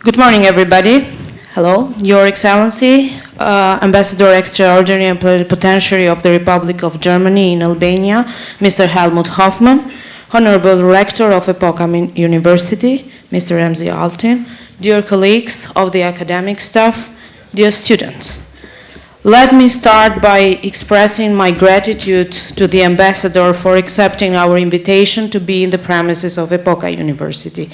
Good morning, everybody. Hello, Your Excellency, Ambassador Extraordinary and Plenipotentiary of the Republic of Germany in Albania, Mr. Hellmut Hoffmann, Honorable Rector of Epoka University, Mr. Remzi Altin, dear colleagues of the academic staff, dear students. Let me start by expressing my gratitude to the Ambassador for accepting our invitation to be in the premises of Epoka University.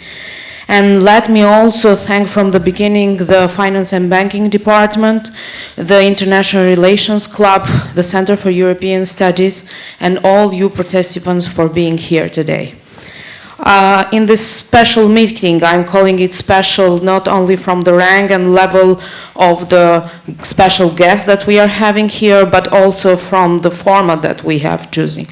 And let me also thank from the beginning the Finance and Banking Department, the International Relations Club, the Center for European Studies, and all you participants for being here today. In this special meeting, I'm calling it special not only from the rank and level of the special guest that we are having here, but also from the format that we have choosing.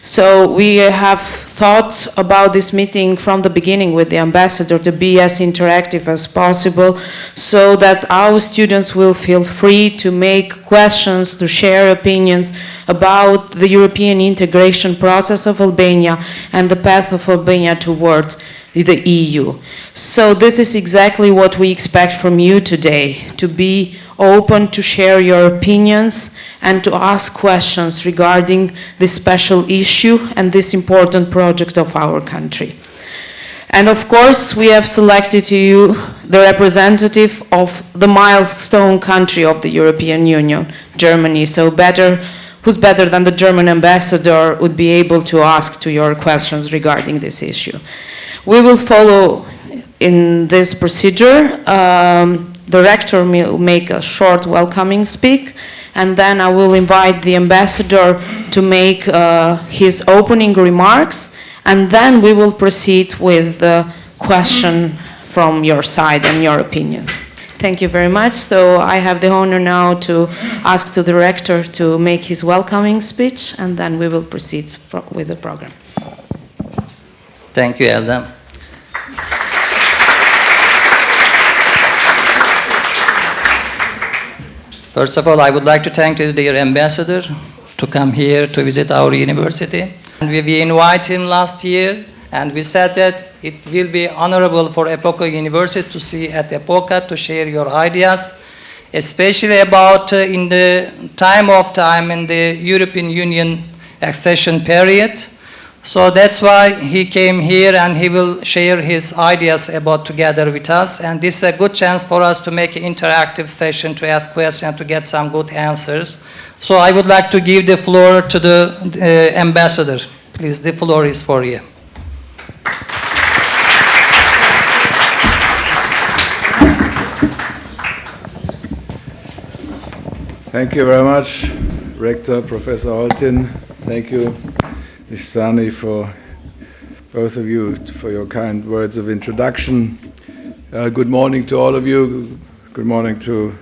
So we have thought about this meeting from the beginning with the ambassador to be as interactive as possible so that our students will feel free to make questions, to share opinions about the European integration process of Albania and the path of Albania toward the EU. So this is exactly what we expect from you today, to be open to share your opinions and to ask questions regarding this special issue and this important project of our country. And of course, we have selected to you the representative of the milestone country of the European Union, Germany. So who's better than the German ambassador would be able to ask to your questions regarding this issue. We will follow in this procedure. The rector will make a short welcoming speech, and then I will invite the ambassador to make his opening remarks, and then we will proceed with the question from your side and your opinions. Thank you very much. So I have the honor now to ask to the rector to make his welcoming speech, and then we will proceed with the program. Thank you, Elda. First of all, I would like to thank the dear ambassador to come here to visit our university. And we invited him last year, and we said that it will be honorable for Epoka University to see at Epoka to share your ideas, especially about in the time in the European Union accession period. So that's why he came here, and he will share his ideas about together with us. And this is a good chance for us to make an interactive session, to ask questions, to get some good answers. So I would like to give the floor to the ambassador. Please, the floor is for you. Thank you very much, Rector, Professor Altin. Thank you, Ms. Sani, for both of you, for your kind words of introduction. Good morning to all of you. Good morning to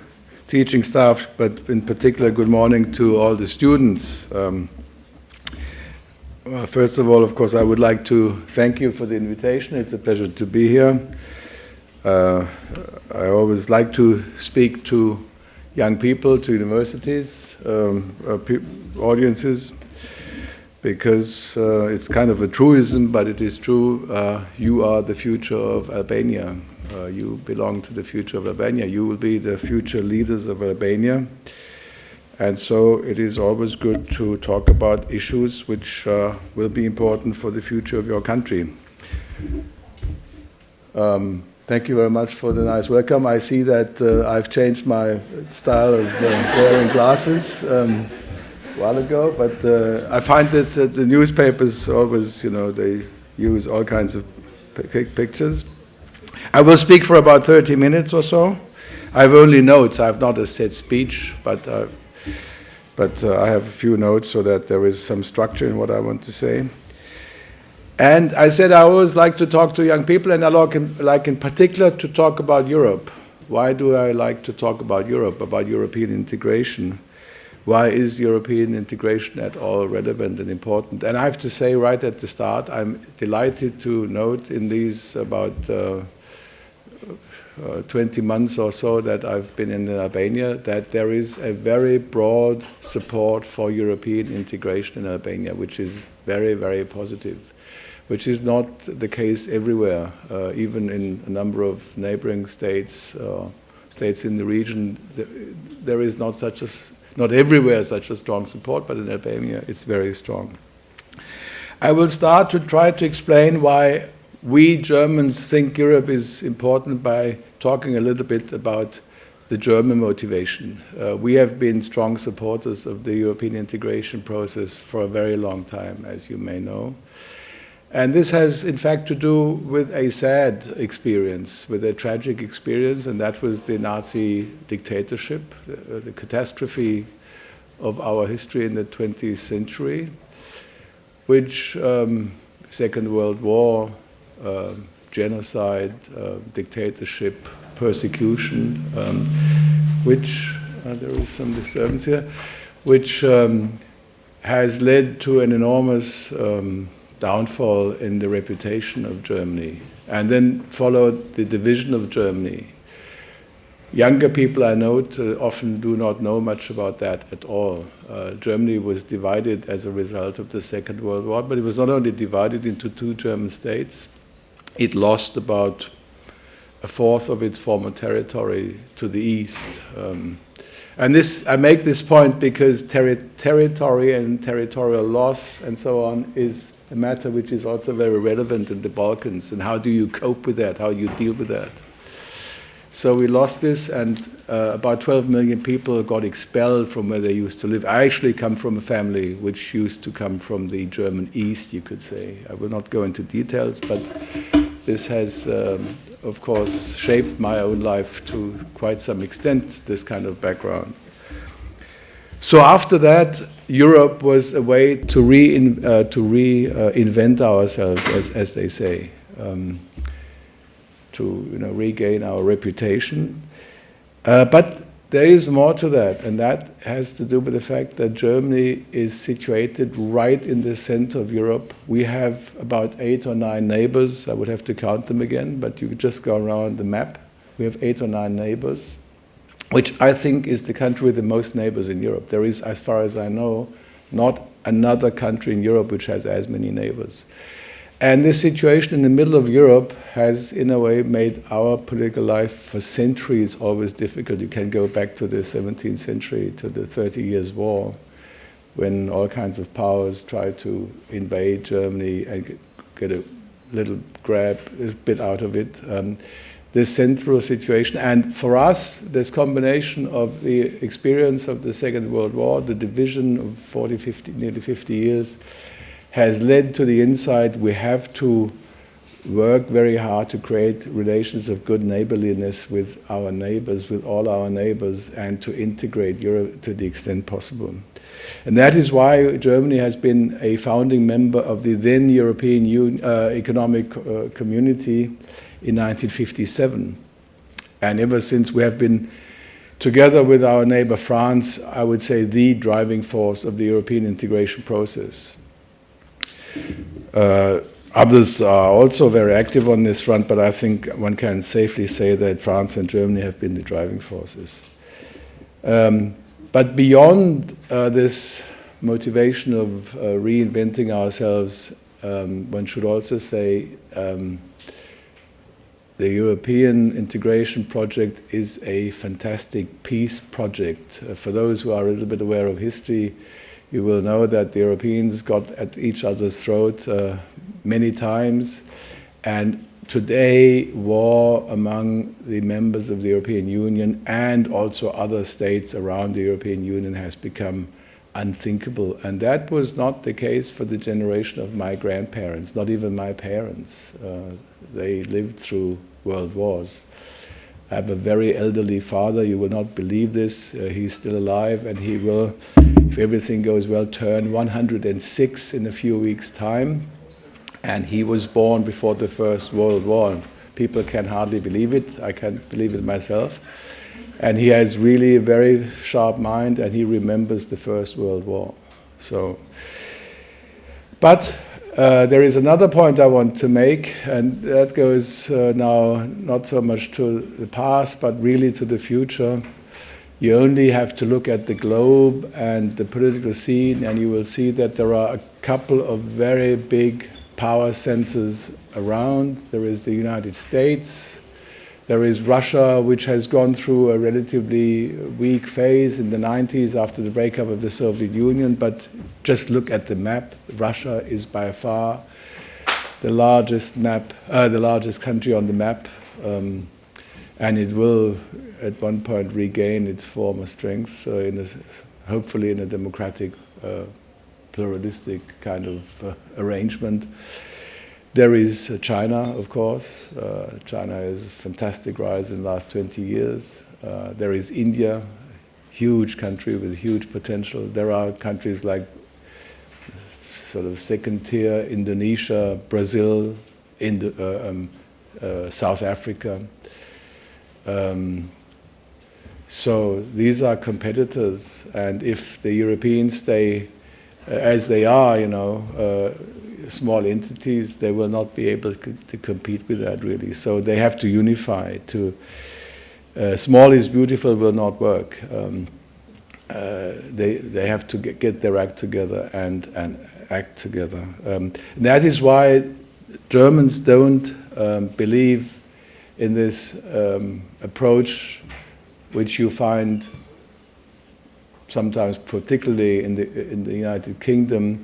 teaching staff, but in particular, good morning to all the students. First of all, of course, I would like to thank you for the invitation. It's a pleasure to be here. I always like to speak to young people, to universities, audiences, because it's kind of a truism, but it is true. You are the future of Albania. You belong to the future of Albania. You will be the future leaders of Albania. And so it is always good to talk about issues which will be important for the future of your country. Thank you very much for the nice welcome. I see that I've changed my style of wearing glasses a while ago, but I find this, the newspapers always, they use all kinds of pictures. I will speak for about 30 minutes or so. I have only notes. I have not a set speech, but I have a few notes so that there is some structure in what I want to say. And I said I always like to talk to young people, and I like in particular to talk about Europe. Why do I like to talk about Europe, about European integration? Why is European integration at all relevant and important? And I have to say right at the start, I'm delighted to note in these about 20 months or so that I've been in Albania that there is a very broad support for European integration in Albania, which is very, very positive. which is not the case everywhere. Even in a number of neighboring states, states in the region, there is not everywhere such a strong support, but in Albania it's very strong. I will start to try to explain why we Germans think Europe is important by talking a little bit about the German motivation. We have been strong supporters of the European integration process for a very long time, as you may know. And this has, in fact, to do with a sad experience, with a tragic experience, and that was the Nazi dictatorship, the catastrophe of our history in the 20th century, which Second World War, genocide, dictatorship, persecution, which, there is some disturbance here, which has led to an enormous downfall in the reputation of Germany, and then followed the division of Germany. Younger people I know often do not know much about that at all. Germany was divided as a result of the Second World War, but it was not only divided into two German states, it lost about a fourth of its former territory to the east. And this, I make this point because territory and territorial loss and so on is a matter which is also very relevant in the Balkans. And how do you cope with that? How do you deal with that? So we lost this, and about 12 million people got expelled from where they used to live. I actually come from a family which used to come from the German East, you could say. I will not go into details, but this has, of course, shaped my own life to quite some extent, this kind of background. So after that, Europe was a way to reinvent ourselves, as they say, to regain our reputation. But there is more to that, and that has to do with the fact that Germany is situated right in the center of Europe. We have about 8 or 9 neighbors. I would have to count them again, but you could just go around the map. We have 8 or 9 neighbors, which I think is the country with the most neighbors in Europe. There is, as far as I know, not another country in Europe which has as many neighbors. And this situation in the middle of Europe has, in a way, made our political life for centuries always difficult. You can go back to the 17th century, to the 30 Years' War, when all kinds of powers tried to invade Germany and get a little grab, a bit out of it. This central situation, and for us, this combination of the experience of the Second World War, the division of nearly 50 years, has led to the insight we have to work very hard to create relations of good neighborliness with our neighbors, with all our neighbors, and to integrate Europe to the extent possible. And that is why Germany has been a founding member of the then European Economic Community in 1957. And ever since, we have been, together with our neighbor France, I would say the driving force of the European integration process. Others are also very active on this front, but I think one can safely say that France and Germany have been the driving forces. But beyond this motivation of reinventing ourselves, one should also say the European integration project is a fantastic peace project. For those who are a little bit aware of history, you will know that the Europeans got at each other's throat many times, and today war among the members of the European Union and also other states around the European Union has become unthinkable. And that was not the case for the generation of my grandparents, not even my parents. They lived through world wars. I have a very elderly father. You will not believe this. He's still alive, and he will, if everything goes well, turn 106 in a few weeks' time. And he was born before the First World War. People can hardly believe it. I can't believe it myself. And he has really a very sharp mind, and he remembers the First World War. So, but there is another point I want to make, and that goes now not so much to the past, but really to the future. You only have to look at the globe and the political scene, and you will see that there are a couple of very big power centers around. There is the United States. There is Russia, which has gone through a relatively weak phase in the 90s after the breakup of the Soviet Union. But just look at the map. Russia is by far the largest country on the map, and it will at one point regain its former strength, hopefully in a democratic, pluralistic kind of arrangement. There is China, of course. China has a fantastic rise in the last 20 years. There is India, huge country with huge potential. There are countries like sort of second tier, Indonesia, Brazil, South Africa. So these are competitors, and if the Europeans stay as they are, small entities, they will not be able to compete with that really. So they have to unify. Small is beautiful will not work. They have to get their act together and act together. That is why Germans don't believe in this approach, which you find sometimes, particularly in the United Kingdom,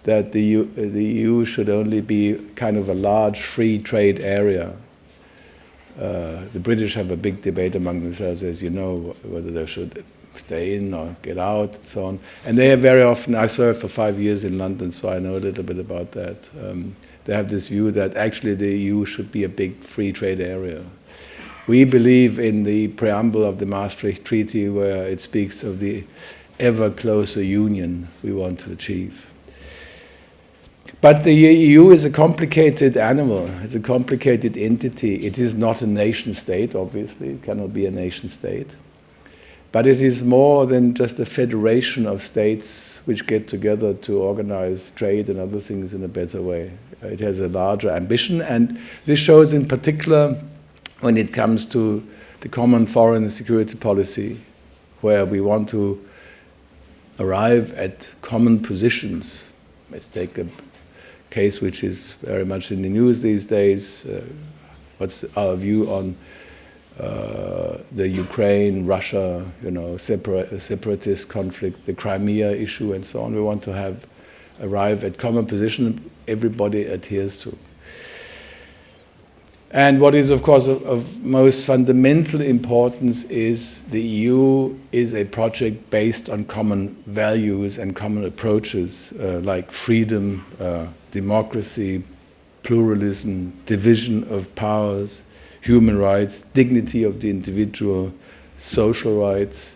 that the EU should only be kind of a large free trade area. The British have a big debate among themselves, as you know, whether they should stay in or get out and so on. And they have very often, I served for 5 years in London, so I know a little bit about that. They have this view that actually the EU should be a big free trade area. We believe in the preamble of the Maastricht Treaty, where it speaks of the ever closer union we want to achieve. But the EU is a complicated animal. It's a complicated entity. It is not a nation state, obviously. It cannot be a nation state. But it is more than just a federation of states which get together to organize trade and other things in a better way. It has a larger ambition, and this shows in particular when it comes to the common foreign and security policy, where we want to arrive at common positions. Let's take a case which is very much in the news these days. What's our view on the Ukraine, Russia, separatist conflict, the Crimea issue, and so on? We want to arrive at common position everybody adheres to. And what is, of course, of most fundamental importance is the EU is a project based on common values and common approaches like freedom, democracy, pluralism, division of powers, human rights, dignity of the individual, social rights,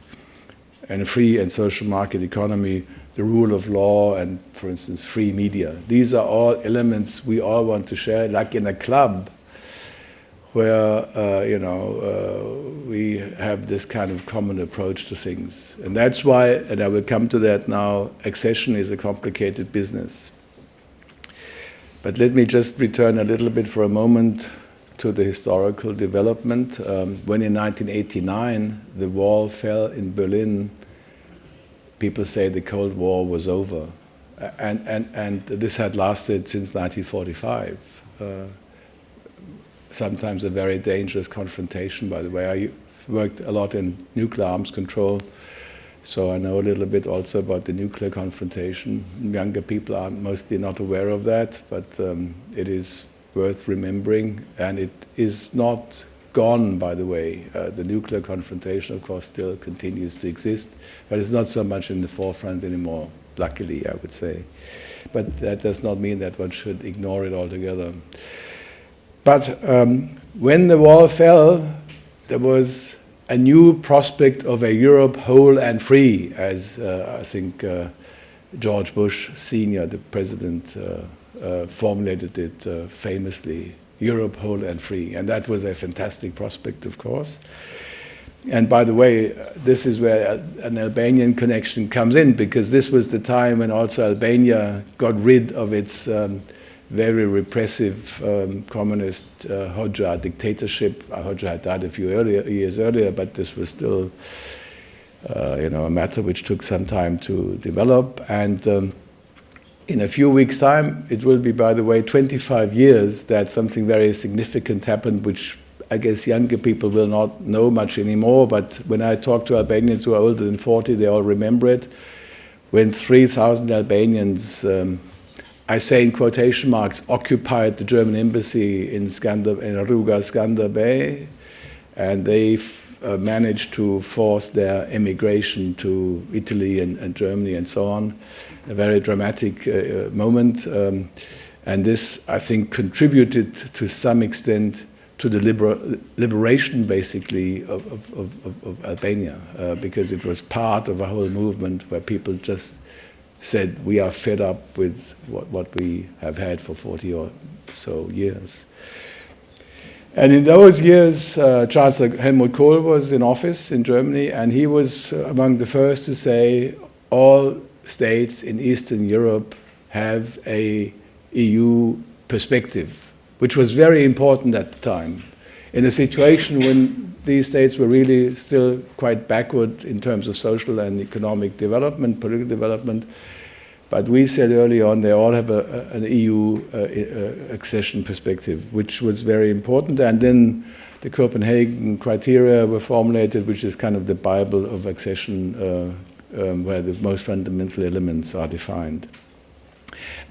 and a free and social market economy, the rule of law, and, for instance, free media. These are all elements we all want to share, like in a club, where we have this kind of common approach to things. And that's why, and I will come to that now, accession is a complicated business. But let me just return a little bit for a moment to the historical development. When in 1989 the wall fell in Berlin, people say the Cold War was over. And this had lasted since 1945. Sometimes a very dangerous confrontation, by the way. I worked a lot in nuclear arms control, so I know a little bit also about the nuclear confrontation. Younger people are mostly not aware of that, but it is worth remembering, and it is not gone, by the way. The nuclear confrontation, of course, still continues to exist, but it's not so much in the forefront anymore, luckily, I would say. But that does not mean that one should ignore it altogether. But when the wall fell, there was a new prospect of a Europe whole and free, as I think George Bush Sr., the president, formulated it famously, Europe whole and free. And that was a fantastic prospect, of course. And by the way, this is where an Albanian connection comes in, because this was the time when also Albania got rid of its very repressive communist Hoxha dictatorship. Hoxha had died a few years earlier, but this was still a matter which took some time to develop. And In a few weeks' time, it will be, by the way, 25 years that something very significant happened, which I guess younger people will not know much anymore, but when I talk to Albanians who are older than 40, they all remember it. When 3,000 Albanians, I say in quotation marks, occupied the German embassy in Ruga Skanda Bay, and they managed to force their emigration to Italy and Germany and so on. A very dramatic moment, and this, I think, contributed to some extent to the liberation, basically, of Albania, because it was part of a whole movement where people just said, we are fed up with what we have had for 40 or so years. And in those years, Chancellor Helmut Kohl was in office in Germany, and he was among the first to say all states in Eastern Europe have a EU perspective, which was very important at the time. In a situation when these states were really still quite backward in terms of social and economic development, political development, but we said early on they all have an EU accession perspective, which was very important. And then the Copenhagen criteria were formulated, which is kind of the Bible of accession, where the most fundamental elements are defined.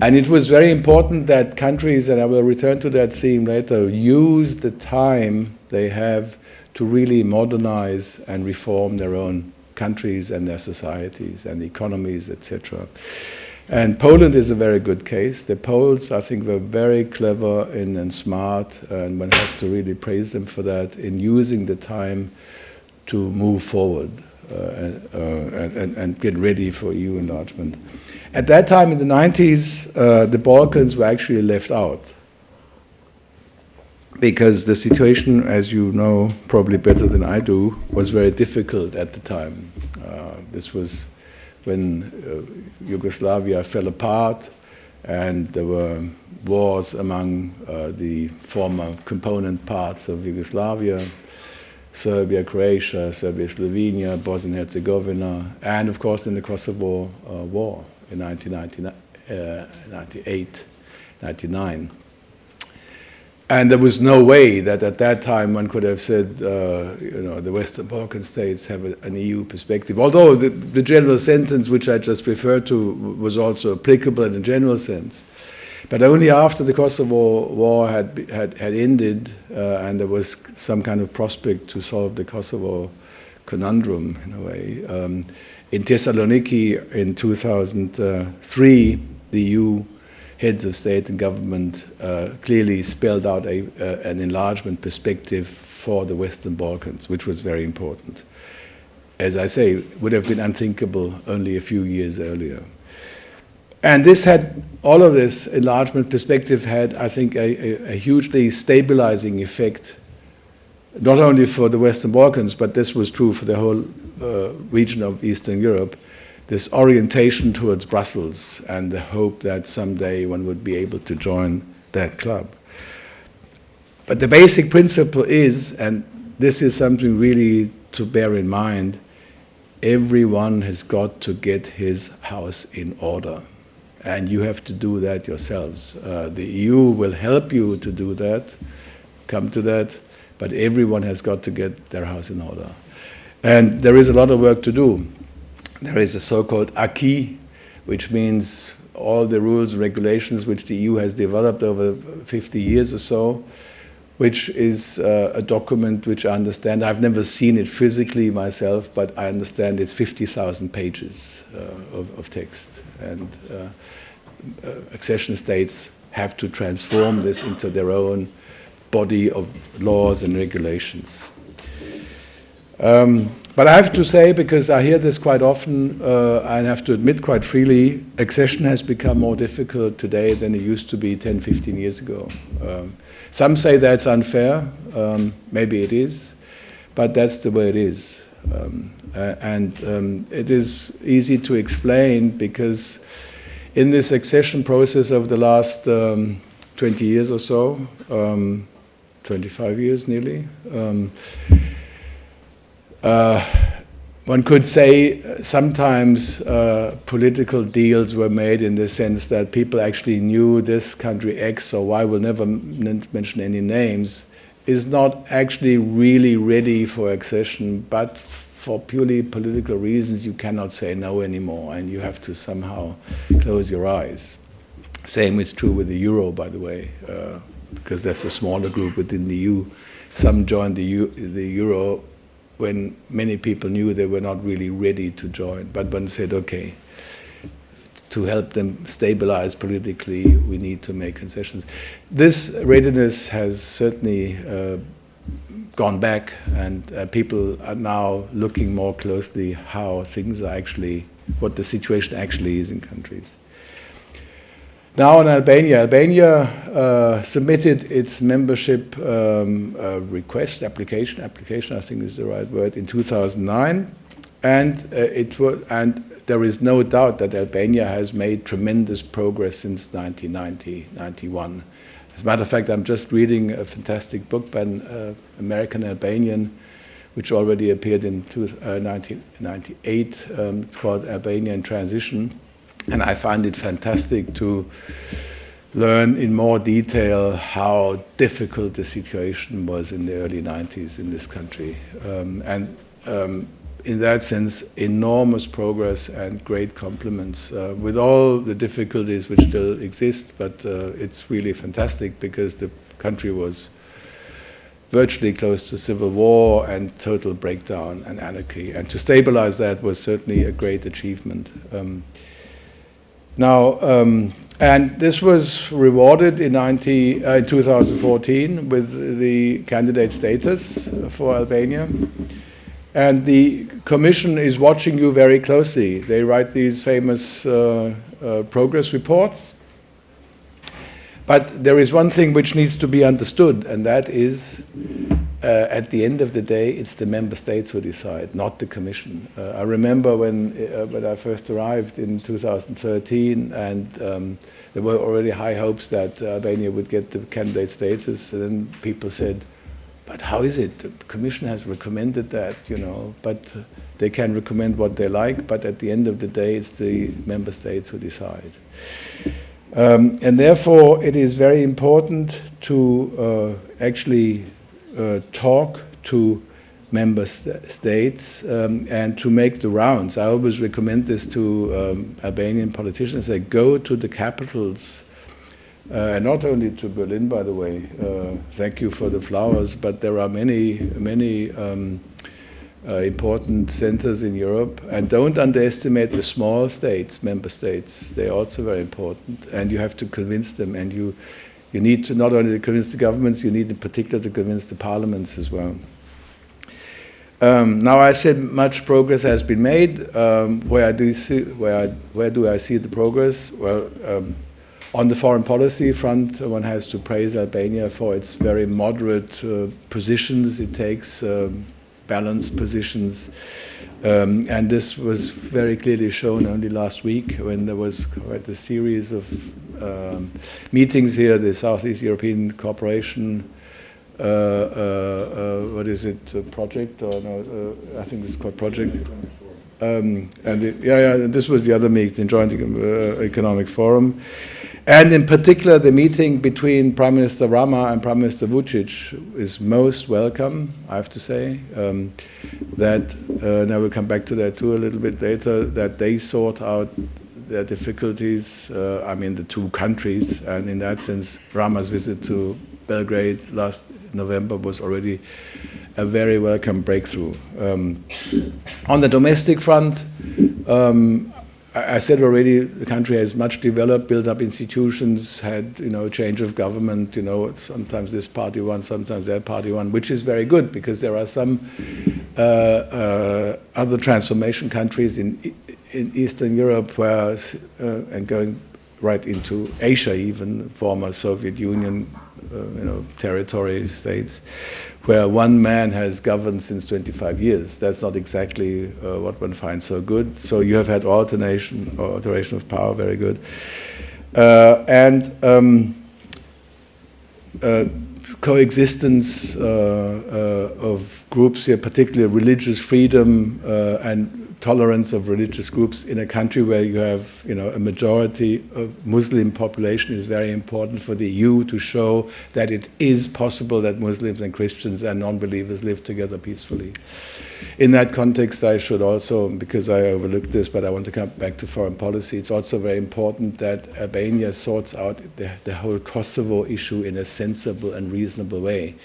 And it was very important that countries, and I will return to that theme later, use the time they have to really modernize and reform their own countries and their societies and economies, etc. And Poland is a very good case. The Poles, I think, were very clever and smart, and one has to really praise them for that, in using the time to move forward. And get ready for EU enlargement. At that time, in the 90s, the Balkans were actually left out, because the situation, as you know probably better than I do, was very difficult at the time. This was when Yugoslavia fell apart, and there were wars among the former component parts of Yugoslavia. Serbia, Croatia, Serbia, Slovenia, Bosnia and Herzegovina, and of course in the Kosovo War in 1998, 99. And there was no way that at that time one could have said, the Western Balkan states have an EU perspective. Although the general sentence which I just referred to was also applicable in a general sense. But only after the Kosovo War had ended, and there was some kind of prospect to solve the Kosovo conundrum in a way. In Thessaloniki in 2003, the EU heads of state and government clearly spelled out an enlargement perspective for the Western Balkans, which was very important. As I say, would have been unthinkable only a few years earlier. And all of this enlargement perspective had, I think, a hugely stabilizing effect, not only for the Western Balkans, but this was true for the whole region of Eastern Europe, this orientation towards Brussels and the hope that someday one would be able to join that club. But the basic principle is, and this is something really to bear in mind, everyone has got to get his house in order. And you have to do that yourselves. The EU will help you to do that, come to that, but everyone has got to get their house in order. And there is a lot of work to do. There is a so-called acquis, which means all the rules and regulations which the EU has developed over 50 years or so, which is a document which I understand. I've never seen it physically myself, but I understand it's 50,000 pages of text. And accession states have to transform this into their own body of laws and regulations. But I have to say, because I hear this quite often, I have to admit quite freely, accession has become more difficult today than it used to be 10, 15 years ago. Some say that's unfair, maybe it is, but that's the way it is. It is easy to explain because in this accession process of the last 20 years or so, 25 years nearly, one could say sometimes political deals were made in the sense that people actually knew this country X or Y, will never mention any names, is not actually really ready for accession, but for purely political reasons you cannot say no anymore, and you have to somehow close your eyes. Same is true with the euro, by the way, because that's a smaller group within the EU. Some joined the euro when many people knew they were not really ready to join, but one said, okay, to help them stabilize politically, we need to make concessions. This readiness has certainly gone back, and people are now looking more closely how things are actually, what the situation actually is in countries. Now in Albania, Albania submitted its membership request, application I think is the right word, in 2009, and there is no doubt that Albania has made tremendous progress since 1990-91. As a matter of fact, I'm just reading a fantastic book by an American Albanian, which already appeared in 1998. It's called Albania in Transition. And I find it fantastic to learn in more detail how difficult the situation was in the early 90s in this country. In that sense, enormous progress and great compliments, with all the difficulties which still exist, but it's really fantastic because the country was virtually close to civil war and total breakdown and anarchy. And to stabilize that was certainly a great achievement. And this was rewarded in 2014 with the candidate status for Albania. And the Commission is watching you very closely. They write these famous progress reports. But there is one thing which needs to be understood, and that is, at the end of the day, it's the member states who decide, not the Commission. I remember when I first arrived in 2013, and there were already high hopes that Albania would get the candidate status, and then people said, but how is it? The Commission has recommended that, but they can recommend what they like, but at the end of the day, it's the member states who decide. And therefore, it is very important to actually talk to member states and to make the rounds. I always recommend this to Albanian politicians. They go to the capitals, and not only to Berlin, by the way. Thank you for the flowers, but there are many important centers in Europe, and don't underestimate the small states, member states. They're also very important, and you have to convince them, and you need to not only convince the governments, you need in particular to convince the parliaments as well. Now I said much progress has been made. Where do I see the progress? Well, on the foreign policy front, one has to praise Albania for its very moderate positions. It takes balanced positions, and this was very clearly shown only last week when there was quite a series of meetings here, the Southeast European Cooperation, what is it, project, or no, I think it's called project. And this was the other meeting, the Joint Economic Forum. And in particular, the meeting between Prime Minister Rama and Prime Minister Vučić is most welcome, I have to say. And I will come back to that too a little bit later, that they sort out their difficulties, the two countries. And in that sense, Rama's visit to Belgrade last November was already a very welcome breakthrough. On the domestic front, I said already, the country has much developed, built up institutions, had change of government. Sometimes this party won, sometimes that party won, which is very good because there are some other transformation countries in Eastern Europe where, and going right into Asia, even former Soviet Union, territory states, where one man has governed since 25 years. That's not exactly what one finds so good. So you have had alteration of power, very good. coexistence of groups here, particularly religious freedom and tolerance of religious groups in a country where you have, a majority of Muslim population is very important for the EU to show that it is possible that Muslims and Christians and non-believers live together peacefully. In that context, I should also, because I overlooked this, but I want to come back to foreign policy, it's also very important that Albania sorts out the whole Kosovo issue in a sensible and reasonable way,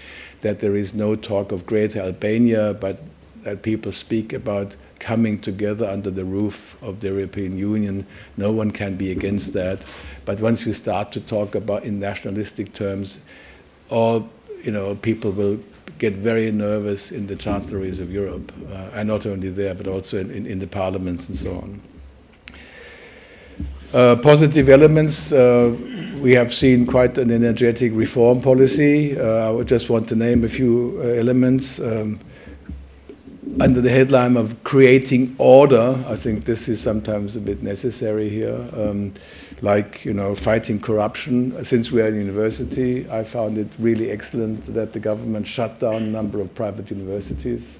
that there is no talk of Greater Albania, but that people speak about coming together under the roof of the European Union. No one can be against that. But once you start to talk about in nationalistic terms, all people will get very nervous in the chancelleries of Europe, and not only there, but also in the parliaments and so on. Positive elements, we have seen quite an energetic reform policy. I would just want to name a few elements. Under the headline of creating order, I think this is sometimes a bit necessary here, fighting corruption. Since we are in university, I found it really excellent that the government shut down a number of private universities.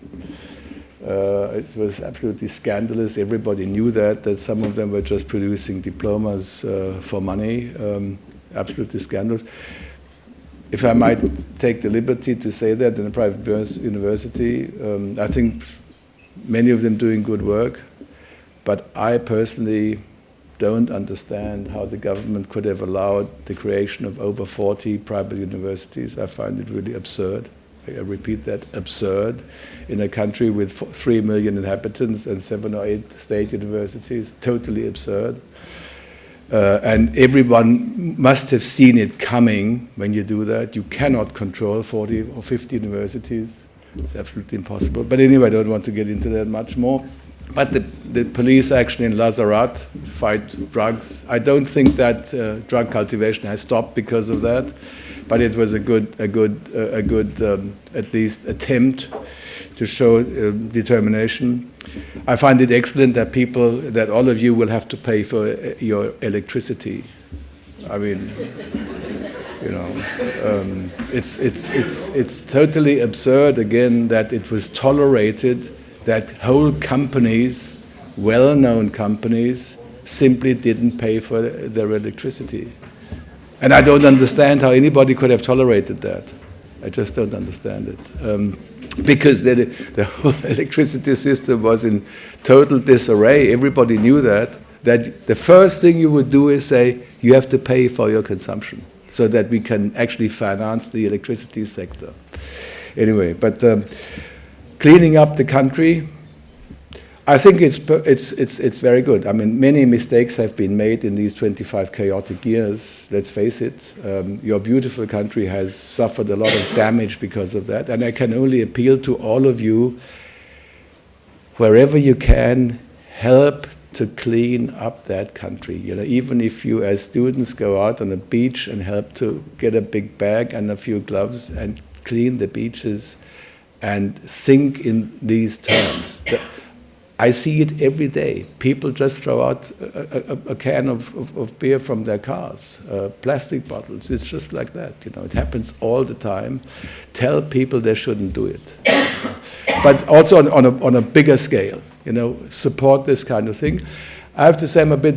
It was absolutely scandalous. Everybody knew that some of them were just producing diplomas for money. Absolutely scandalous. If I might take the liberty to say that in a private university, I think many of them doing good work, but I personally don't understand how the government could have allowed the creation of over 40 private universities. I find it really absurd. I repeat that, absurd, in a country with 3 million inhabitants and 7 or 8 state universities, totally absurd. And everyone must have seen it coming when you do that. You cannot control 40 or 50 universities. It's absolutely impossible. But anyway, I don't want to get into that much more. But the police action in Lazarat to fight drugs, I don't think that drug cultivation has stopped because of that. But it was a good at least attempt to show determination. I find it excellent that all of you will have to pay for your electricity. I mean, it's totally absurd again that it was tolerated that whole companies, well-known companies, simply didn't pay for their electricity. And I don't understand how anybody could have tolerated that. I just don't understand it. Because the whole electricity system was in total disarray. Everybody knew that the first thing you would do is say, you have to pay for your consumption so that we can actually finance the electricity sector. Anyway, but cleaning up the country, I think it's very good. I mean, many mistakes have been made in these 25 chaotic years, let's face it. Your beautiful country has suffered a lot of damage because of that, and I can only appeal to all of you, wherever you can, help to clean up that country. Even if you as students go out on a beach and help to get a big bag and a few gloves and clean the beaches and think in these terms. I see it every day. People just throw out a can of beer from their cars, plastic bottles. It's just like that. It happens all the time. Tell people they shouldn't do it. But also on a bigger scale, support this kind of thing. I have to say I'm a bit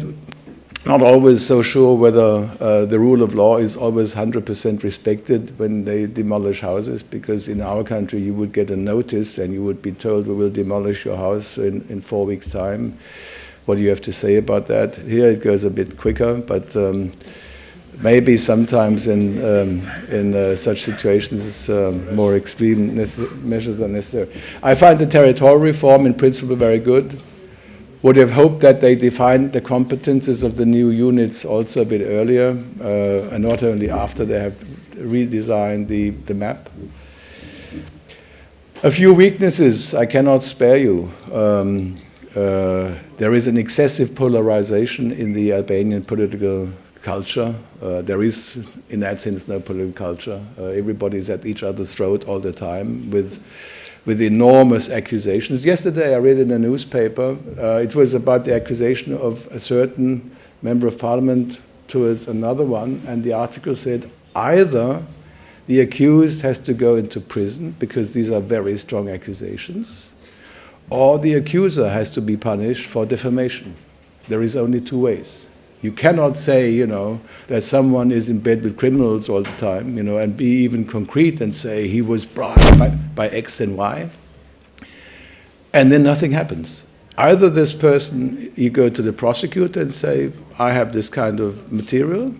not always so sure whether the rule of law is always 100% respected when they demolish houses, because in our country you would get a notice and you would be told we will demolish your house in 4 weeks' time. What do you have to say about that? Here it goes a bit quicker, but maybe sometimes in such situations more extreme measures are necessary. I find the territorial reform in principle very good. Would have hoped that they defined the competences of the new units also a bit earlier, and not only after they have redesigned the map. A few weaknesses I cannot spare you. There is an excessive polarization in the Albanian political culture. There is, in that sense, no political culture. Everybody is at each other's throat all the time with enormous accusations. Yesterday I read in a newspaper, it was about the accusation of a certain member of parliament towards another one, and the article said either the accused has to go into prison because these are very strong accusations, or the accuser has to be punished for defamation. There is only two ways. You cannot say, you know, that someone is in bed with criminals all the time, you know, and be even concrete and say he was bribed by X and Y, and then nothing happens. Either this person, you go to the prosecutor and say, I have this kind of material,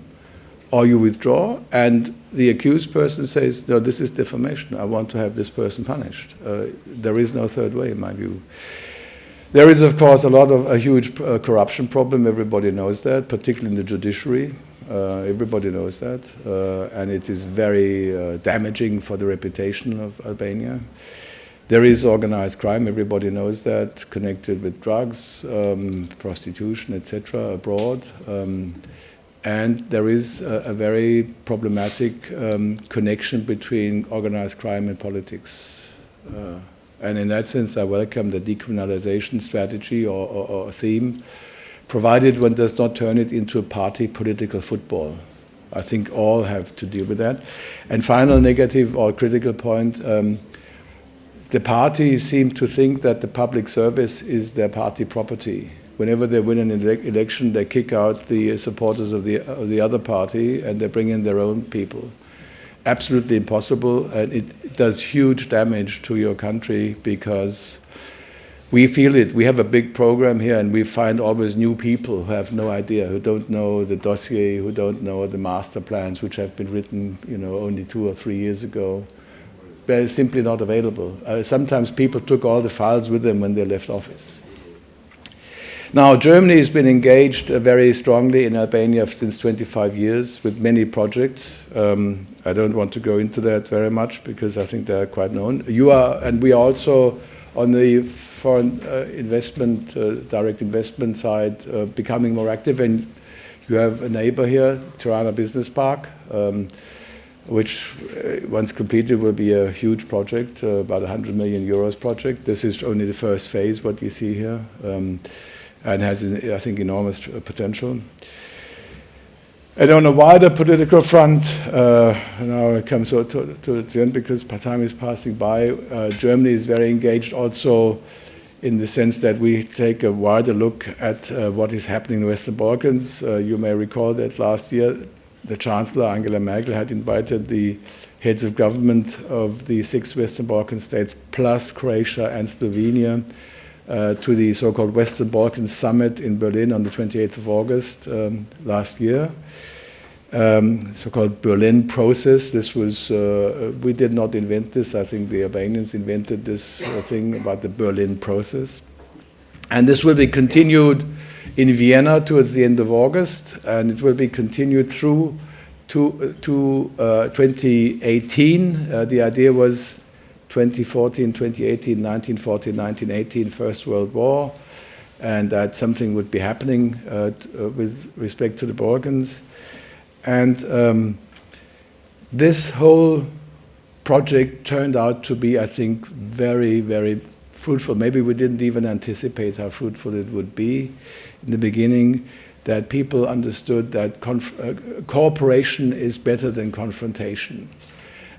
or you withdraw, and the accused person says, no, this is defamation. I want to have this person punished. There is no third way, in my view. There is, of course, a huge corruption problem. Everybody knows that, particularly in the judiciary. Everybody knows that. And it is very damaging for the reputation of Albania. There is organized crime, everybody knows that, connected with drugs, prostitution, etc., abroad. And there is a very problematic connection between organized crime and politics. And in that sense, I welcome the decriminalization strategy or theme, provided one does not turn it into a party political football. I think all have to deal with that. And final negative or critical point, the parties seem to think that the public service is their party property. Whenever they win an election, they kick out the supporters of the other party and they bring in their own people. Absolutely impossible, and it does huge damage to your country because we feel it. We have a big program here and we find always new people who have no idea, who don't know the dossier, who don't know the master plans, which have been written, you know, only 2 or 3 years ago. They're simply not available. Sometimes people took all the files with them when they left office. Now, Germany has been engaged very strongly in Albania since 25 years with many projects. I don't want to go into that very much because I think they are quite known. You are, and we are also on the foreign investment, direct investment side, becoming more active. And you have a neighbor here, Tirana Business Park, which once completed will be a huge project, about 100 million euros project. This is only the first phase, what you see here. And has, I think, enormous potential. And on a wider political front, now it comes to the end because time is passing by, Germany is very engaged also in the sense that we take a wider look at what is happening in the Western Balkans. You may recall that last year, the Chancellor, Angela Merkel, had invited the heads of government of the 6 Western Balkan states, plus Croatia and Slovenia, to the so-called Western Balkans Summit in Berlin on the 28th of August last year. So-called Berlin process. This was, we did not invent this. I think the Albanians invented this thing about the Berlin process. And this will be continued in Vienna towards the end of August, and it will be continued through to 2018. The idea was 2014, 2018, 1914, 1918, First World War, and that something would be happening with respect to the Balkans. And this whole project turned out to be, I think, very, very fruitful. Maybe we didn't even anticipate how fruitful it would be in the beginning, that people understood that cooperation is better than confrontation.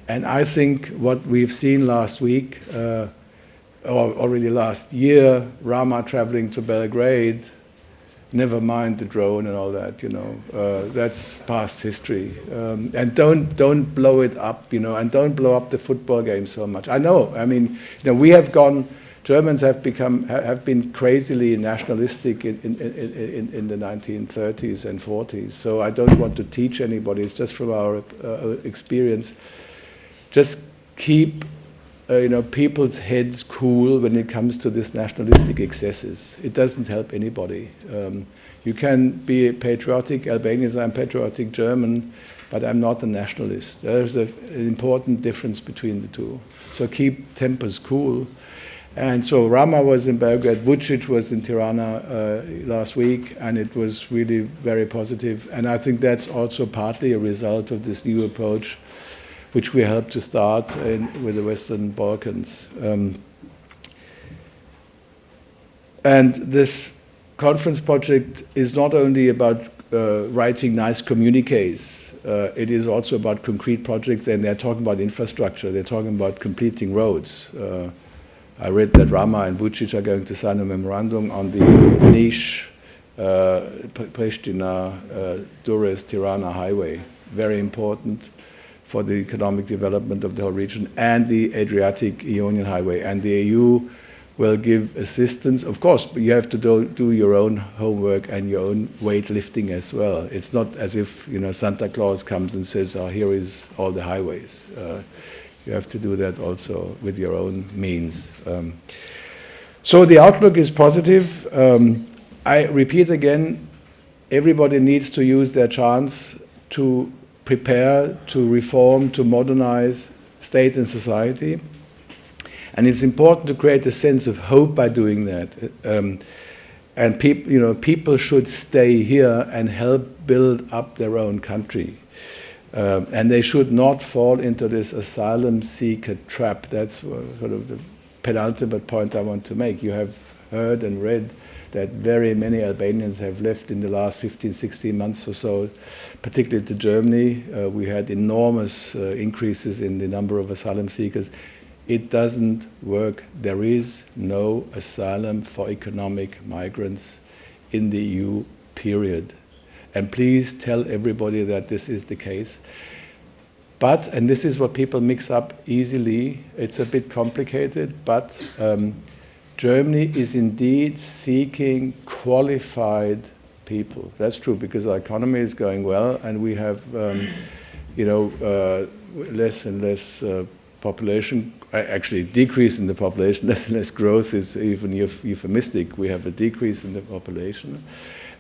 And I think what we've seen last week, or already last year, Rama traveling to Belgrade, never mind the drone and all that, you know, that's past history. And don't blow it up, you know, and don't blow up the football game so much. I know, I mean, you know, we have gone, Germans have been crazily nationalistic in the 1930s and 40s. So I don't want to teach anybody, it's just from our experience. Just keep you know, people's heads cool when it comes to this nationalistic excesses. It doesn't help anybody. You can be patriotic, Albanians, I'm patriotic German, but I'm not a nationalist. There's an important difference between the two. So keep tempers cool. And so Rama was in Belgrade, Vucic was in Tirana last week, and it was really very positive. And I think that's also partly a result of this new approach which we helped to start with the Western Balkans. And this conference project is not only about writing nice communiques. It is also about concrete projects, and they're talking about infrastructure. They're talking about completing roads. I read that Rama and Vucic are going to sign a memorandum on the Niš, Pristina, Durrës, Tirana highway. Very important for the economic development of the whole region, and the Adriatic-Ionian highway. And the EU will give assistance. Of course, but you have to do your own homework and your own weightlifting as well. It's not as if Santa Claus comes and says, "Oh, here is all the highways." You have to do that also with your own means. So the outlook is positive. I repeat again, everybody needs to use their chance to prepare, to reform, to modernize state and society. And it's important to create a sense of hope by doing that. And people should stay here and help build up their own country. And they should not fall into this asylum seeker trap. That's sort of the penultimate point I want to make. You have heard and read that very many Albanians have left in the last 15, 16 months or so, particularly to Germany. We had enormous increases in the number of asylum seekers. It doesn't work. There is no asylum for economic migrants in the EU, period. And please tell everybody that this is the case. But, and this is what people mix up easily, it's a bit complicated, but Germany is indeed seeking qualified people. That's true, because our economy is going well, and we have less and less population, actually decrease in the population, less and less growth is even euphemistic. We have a decrease in the population.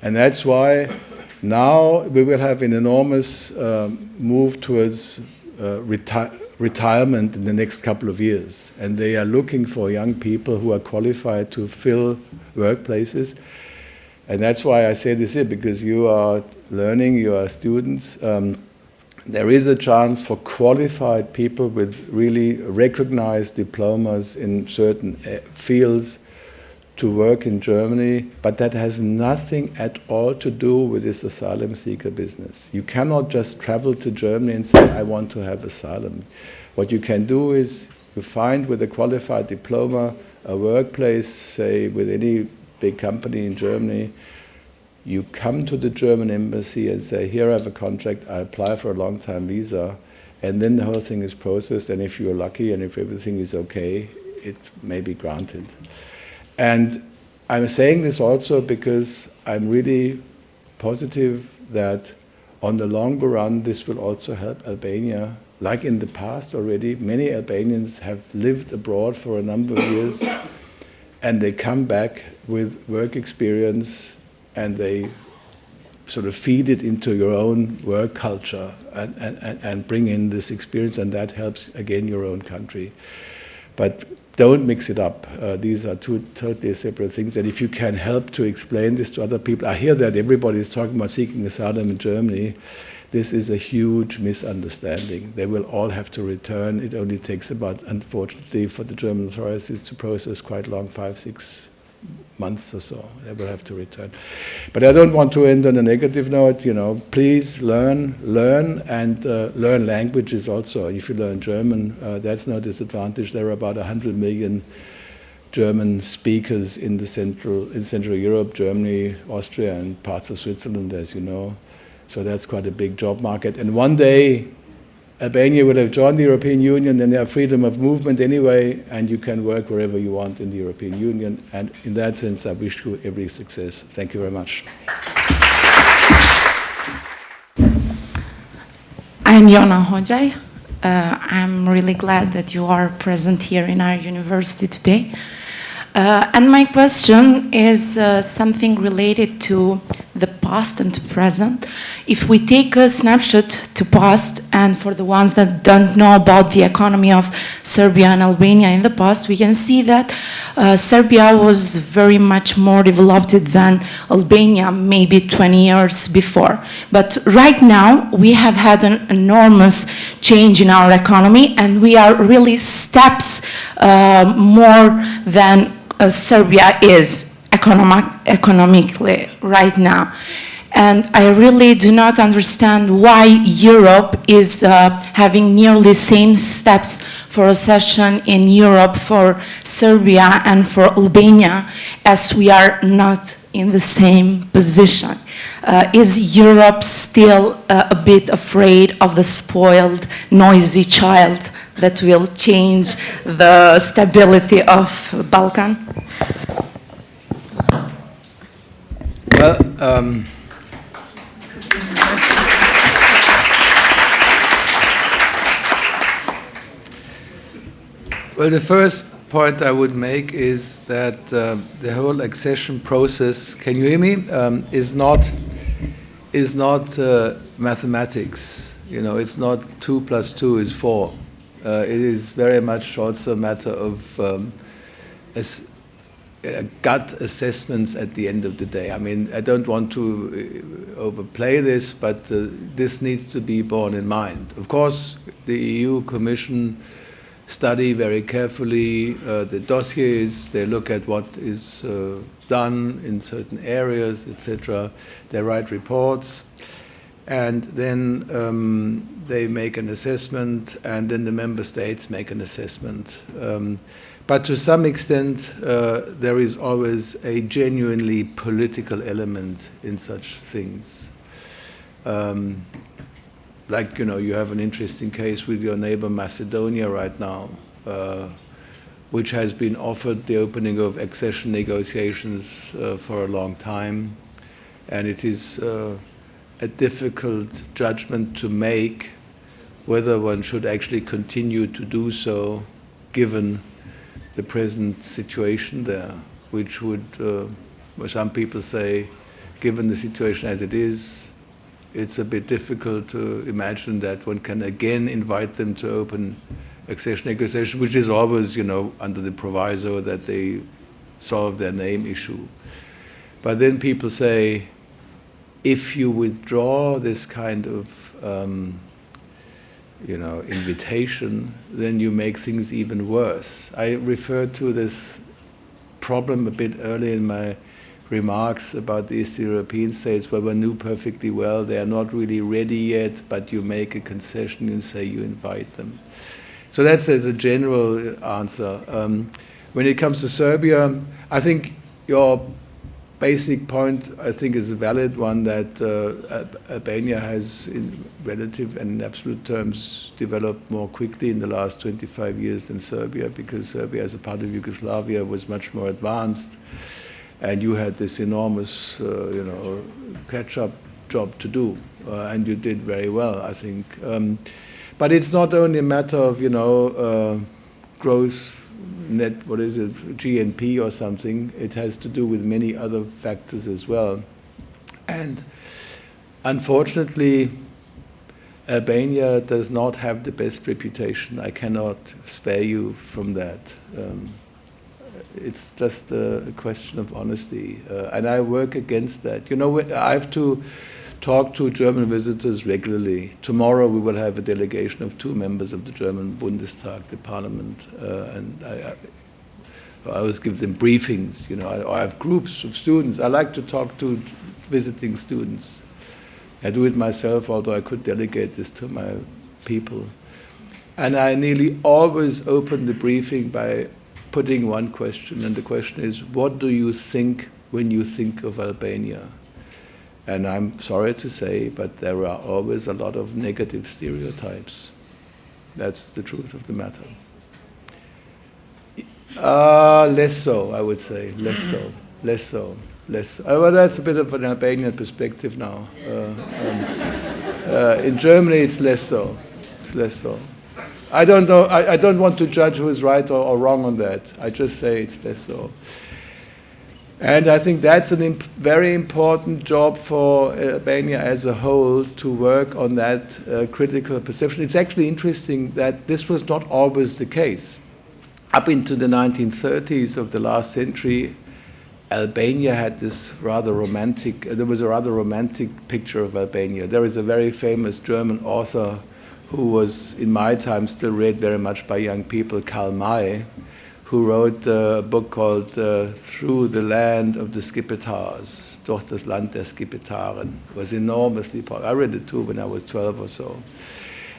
And that's why now we will have an enormous move towards retirement in the next couple of years. And they are looking for young people who are qualified to fill workplaces. And that's why I say this here, because you are learning, you are students. There is a chance for qualified people with really recognized diplomas in certain fields to work in Germany, but that has nothing at all to do with this asylum seeker business. You cannot just travel to Germany and say, I want to have asylum. What you can do is you find with a qualified diploma a workplace, say with any big company in Germany. You come to the German embassy and say, here I have a contract, I apply for a long-time visa, and then the whole thing is processed, and if you're lucky and if everything is okay, it may be granted. And I'm saying this also because I'm really positive that on the longer run this will also help Albania. Like in the past already, many Albanians have lived abroad for a number of years and they come back with work experience and they sort of feed it into your own work culture and bring in this experience, and that helps, again, your own country. But don't mix it up. These are two totally separate things. And if you can help to explain this to other people, I hear that everybody is talking about seeking asylum in Germany. This is a huge misunderstanding. They will all have to return. It only takes about, unfortunately, for the German authorities to process quite long, 5-6 months or so. They will have to return. But I don't want to end on a negative note. Please learn, and learn languages also. If you learn German, that's no disadvantage. There are about 100 million German speakers in Central Europe, Germany, Austria, and parts of Switzerland, as you know. So that's quite a big job market. And one day, Albania will have joined the European Union, and they have freedom of movement anyway, and you can work wherever you want in the European Union. And in that sense, I wish you every success. Thank you very much. I'm Jona Hojaj. I'm really glad that you are present here in our university today. And my question is something related to the past and present. If we take a snapshot to past, and for the ones that don't know about the economy of Serbia and Albania in the past, we can see that Serbia was very much more developed than Albania maybe 20 years before. But right now, we have had an enormous change in our economy, and we are really steps more than Serbia is economically right now. And I really do not understand why Europe is having nearly same steps for accession in Europe for Serbia and for Albania, as we are not in the same position. Is Europe still a bit afraid of the spoiled, noisy child that will change the stability of Balkan? Well, well, the first point I would make is that the whole accession process, can you hear me, is not mathematics. You know, it's not 2 + 2 is 4. It is very much also a matter of gut assessments at the end of the day. I mean, I don't want to overplay this, but this needs to be borne in mind. Of course, the EU Commission study very carefully the dossiers, they look at what is done in certain areas, etc. They write reports, and then they make an assessment, and then the member states make an assessment. But to some extent, there is always a genuinely political element in such things. Like, you know, you have an interesting case with your neighbor Macedonia right now, which has been offered the opening of accession negotiations for a long time. And it is a difficult judgment to make whether one should actually continue to do so given the present situation there, which would, some people say, given the situation as it is, it's a bit difficult to imagine that one can again invite them to open accession negotiations, which is always, you know, under the proviso that they solve their name issue. But then people say, if you withdraw this kind of, you know, invitation, then you make things even worse. I referred to this problem a bit earlier in my remarks about the East European states, where one knew perfectly well they are not really ready yet, but you make a concession and say you invite them. So that's as a general answer. When it comes to Serbia, I think your basic point, I think, is a valid one, that Albania has, in relative and in absolute terms, developed more quickly in the last 25 years than Serbia, because Serbia, as a part of Yugoslavia, was much more advanced. And you had this enormous, you know, catch-up job to do, and you did very well, I think. But it's not only a matter of, you know, gross net, what is it, GNP or something. It has to do with many other factors as well. And unfortunately, Albania does not have the best reputation. I cannot spare you from that. It's just a question of honesty, and I work against that. You know, I have to talk to German visitors regularly. Tomorrow we will have a delegation of 2 members of the German Bundestag, the parliament, and I always give them briefings. You know, I have groups of students. I like to talk to visiting students. I do it myself, although I could delegate this to my people. And I nearly always open the briefing by putting one question, and the question is, what do you think when you think of Albania? And I'm sorry to say, but there are always a lot of negative stereotypes. That's the truth of the matter. Less so, I would say. Less so. Less so. Less so. Well, that's a bit of an Albanian perspective now. In Germany, it's less so. It's less so. I don't know. I don't want to judge who is right or wrong on that. I just say it's less so. And I think that's a very important job for Albania as a whole, to work on that critical perception. It's actually interesting that this was not always the case. Up into the 1930s of the last century, Albania had this rather romantic, there was a rather romantic picture of Albania. There is a very famous German author who was, in my time, still read very much by young people, Karl May, who wrote a book called Through the Land of the Skipetars, Durch das Land der Skipetaren. It was enormously popular. I read it too when I was 12 or so.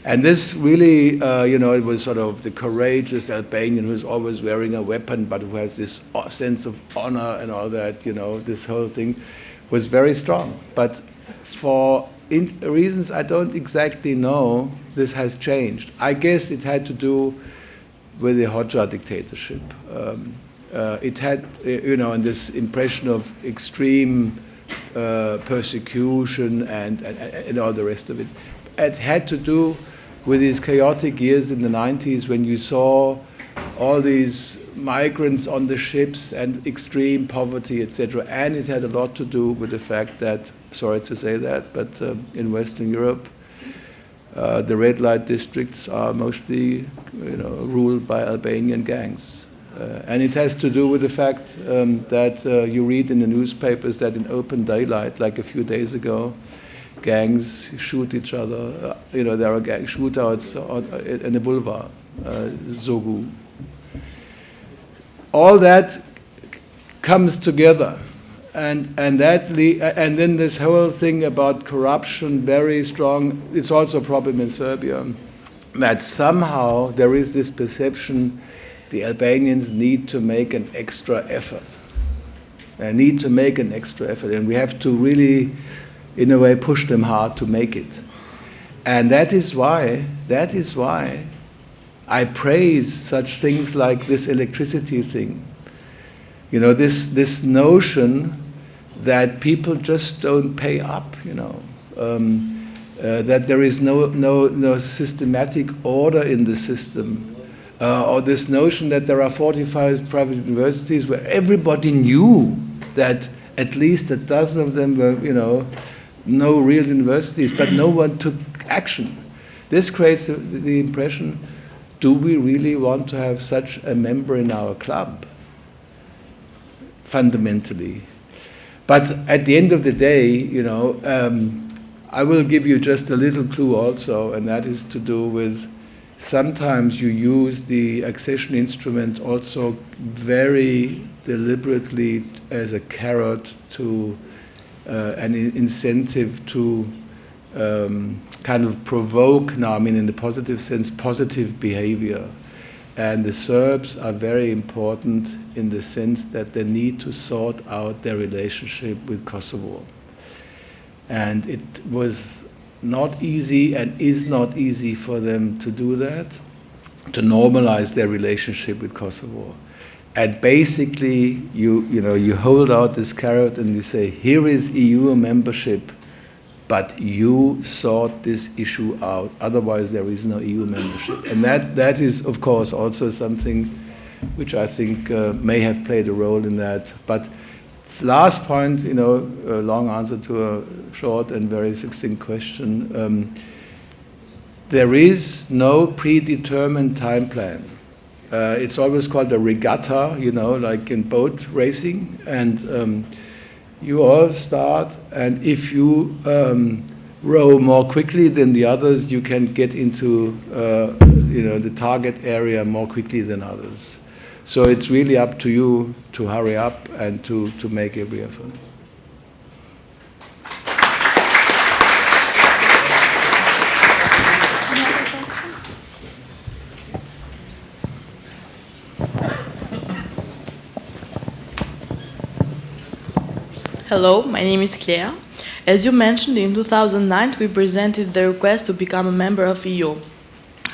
And this really, it was sort of the courageous Albanian who's always wearing a weapon, but who has this sense of honor and all that, this whole thing was very strong. But for reasons I don't exactly know, this has changed. I guess it had to do with the Hoxha dictatorship. It had, and this impression of extreme persecution and all the rest of it. It had to do with these chaotic years in the 90s when you saw all these migrants on the ships and extreme poverty, etc. And it had a lot to do with the fact that, sorry to say that, but in Western Europe, the red light districts are mostly, ruled by Albanian gangs. And it has to do with the fact that you read in the newspapers that in open daylight, like a few days ago, gangs shoot each other. There are gang shootouts in the boulevard, Zogu. All that comes together, and then this whole thing about corruption, very strong. It's also a problem in Serbia, that somehow there is this perception the Albanians need to make an extra effort. They need to make an extra effort, and we have to really, in a way, push them hard to make it. And that is why I praise such things like this electricity thing. This notion that people just don't pay up, that there is no systematic order in the system, or this notion that there are 45 private universities where everybody knew that at least a dozen of them were, no real universities, but no one took action. This creates the impression, do we really want to have such a member in our club? Fundamentally. But at the end of the day, I will give you just a little clue also, and that is to do with sometimes you use the accession instrument also very deliberately as a carrot to an incentive to kind of provoke, now I mean in the positive sense, positive behavior. And the Serbs are very important in the sense that they need to sort out their relationship with Kosovo. And it was not easy and is not easy for them to do that, to normalize their relationship with Kosovo. And basically, you hold out this carrot and you say, here is EU membership, but you sort this issue out, otherwise there is no EU membership. And that is, of course, also something which I think may have played a role in that. But last point, a long answer to a short and very succinct question. There is no predetermined time plan. It's always called a regatta, like in boat racing, and you all start, and if you row more quickly than the others, you can get into the target area more quickly than others. So it's really up to you to hurry up and to make every effort. Hello, my name is Claire. As you mentioned, in 2009 we presented the request to become a member of EU.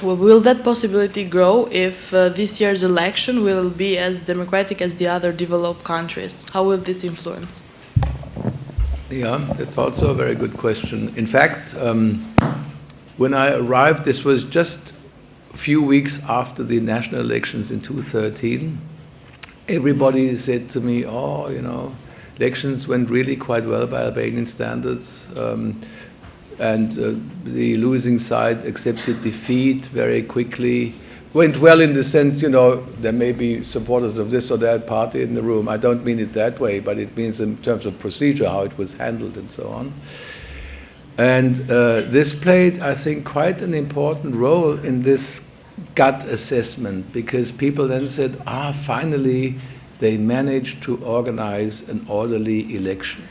Will that possibility grow if this year's election will be as democratic as the other developed countries? How will this influence? Yeah, that's also a very good question. In fact, when I arrived, this was just a few weeks after the national elections in 2013. Everybody said to me, elections went really quite well by Albanian standards, and the losing side accepted defeat very quickly. Went well in the sense, there may be supporters of this or that party in the room. I don't mean it that way, but it means in terms of procedure, how it was handled and so on. And this played, I think, quite an important role in this gut assessment, because people then said, finally they managed to organize an orderly election.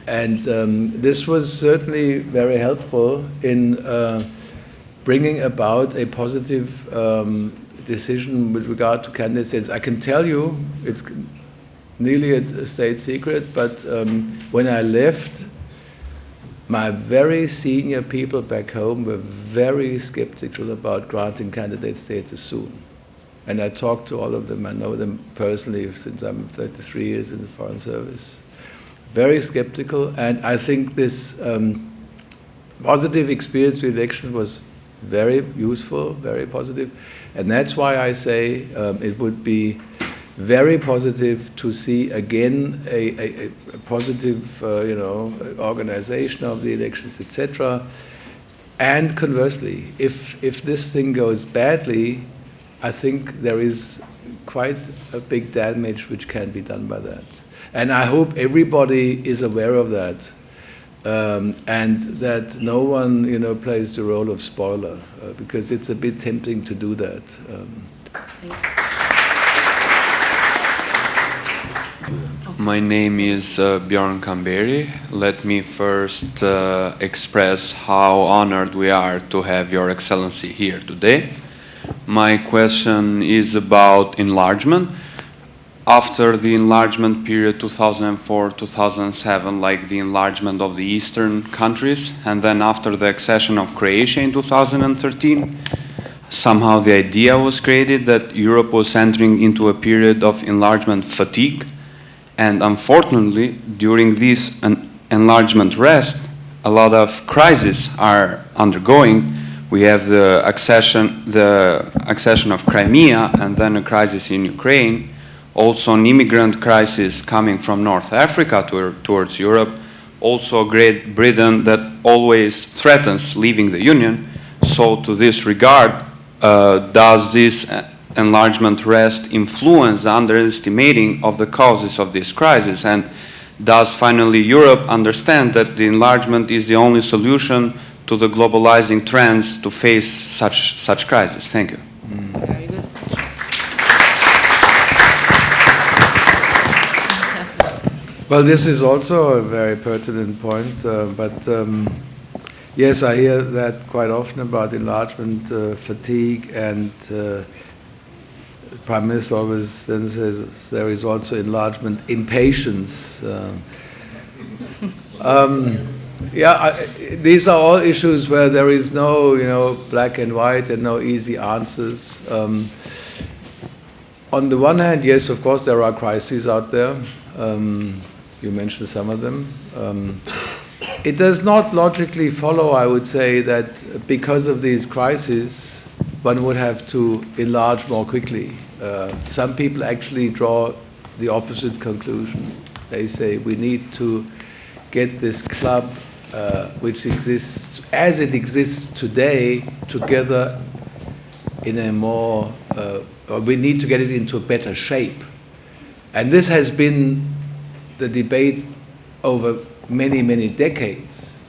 This was certainly very helpful in bringing about a positive decision with regard to candidates. I can tell you, it's nearly a state secret, but when I left, my very senior people back home were very skeptical about granting candidate status soon. And I talked to all of them. I know them personally since I'm 33 years in the Foreign Service. Very skeptical, and I think this positive experience with election was very useful, very positive. And that's why I say it would be very positive to see again a positive, organization of the elections, etc. And conversely, if this thing goes badly, I think there is quite a big damage which can be done by that. And I hope everybody is aware of that, and that no one, plays the role of spoiler, because it's a bit tempting to do that. My name is Bjorn Kamberi. Let me first express how honored we are to have Your Excellency here today. My question is about enlargement. After the enlargement period 2004-2007, like the enlargement of the eastern countries, and then after the accession of Croatia in 2013, somehow the idea was created that Europe was entering into a period of enlargement fatigue. And unfortunately, during this enlargement rest, a lot of crises are undergoing. We have the accession of Crimea, and then a crisis in Ukraine. Also an immigrant crisis coming from North Africa towards Europe. Also Great Britain that always threatens leaving the Union. So to this regard, does this enlargement rest influence the underestimating of the causes of this crisis? And does finally Europe understand that the enlargement is the only solution to the globalizing trends to face such crises? Thank you. Very good. Well, this is also a very pertinent point, but yes, I hear that quite often about enlargement fatigue, and the Prime Minister always then says there is also enlargement impatience. These are all issues where there is no, black and white and no easy answers. On the one hand, yes, of course, there are crises out there. You mentioned some of them. It does not logically follow, I would say, that because of these crises, one would have to enlarge more quickly. Some people actually draw the opposite conclusion. They say we need to get this club, which exists as it exists today, together in a more, or we need to get it into a better shape. And this has been the debate over many, many decades,